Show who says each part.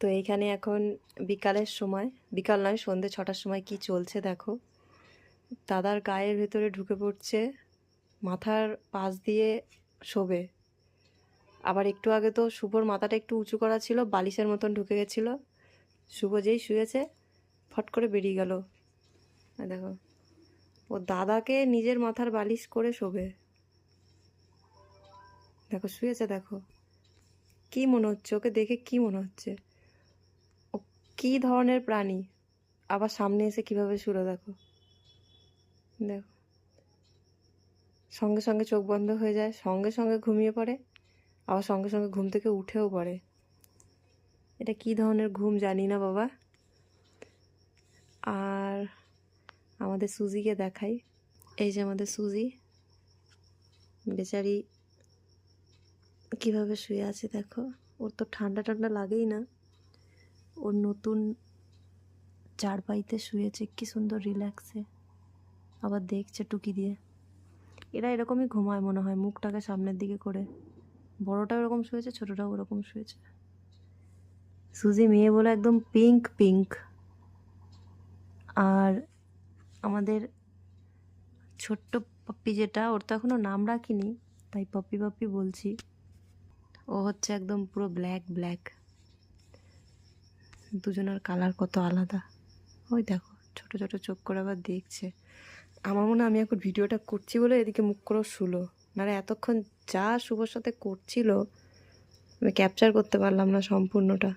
Speaker 1: তো এইখানে এখন বিকালের সময়, বিকাল নয় সন্ধ্যে 6টার সময় কি চলছে দেখো। দাদার গায়ের ভেতরে ঢুকে পড়ছে, মাথার পাশ দিয়ে শোবে। আবার একটু আগে তো শুভর মাথাটা একটু উঁচু করা ছিল, বালিশের মতন ঢুকে গেছিল। শুভ যেই শুয়েছে ফট করে বেরিয়ে গেল। দেখো ও দাদাকে নিজের মাথার বালিশ করে শোবে। দেখো শুয়েছে, দেখো কি মনে হচ্ছে ওকে দেখে, কি মনে হচ্ছে ও কি ধরনের প্রাণী। আবার সামনে এসে কিভাবে শুলো দেখো। দেখো সঙ্গে সঙ্গে চোখ বন্ধ হয়ে যায়, সঙ্গে সঙ্গে ঘুমিয়ে পড়ে, আবার সঙ্গে সঙ্গে ঘুম থেকে উঠেও পড়ে। এটা কি ধরনের ঘুম জানি না বাবা। আর আমাদের সুজিকে দেখাই, এই যে আমাদের সুজি বেচারি কিভাবে শুয়ে আছে দেখো। ওর তো ঠান্ডা ঠান্ডা লাগেই না, ওর নতুন চারপাইতে শুয়েছে কি সুন্দর রিল্যাক্সে, আবার দেখছে টুকি দিয়ে। এরা এরকমই ঘুমায় মনে হয়, মুখটাকে সামনের দিকে করে। বড়টাও এরকম শুয়েছে, ছোটটাও ওরকম শুয়েছে। সুজি মেয়ে বলে একদম পিঙ্ক পিঙ্ক। আর আমাদের ছোট্ট পপ্পি যেটা, ওর তো এখনও নাম রাখিনি, তাই পপ্পি পপ্পি বলছি। ও হচ্ছে একদম পুরো ব্ল্যাক ব্ল্যাক। দুজনের কালার কত আলাদা। ওই দেখো ছোট ছোট চোখ করে আবার দেখছে। আমার মনে হয় আমি এখন ভিডিওটা করছি বলে এদিকে মুখ করেও শুলো, নাহলে এতক্ষণ যা শুভর সাথে করছিল আমি ক্যাপচার করতে পারলাম না সম্পূর্ণটা।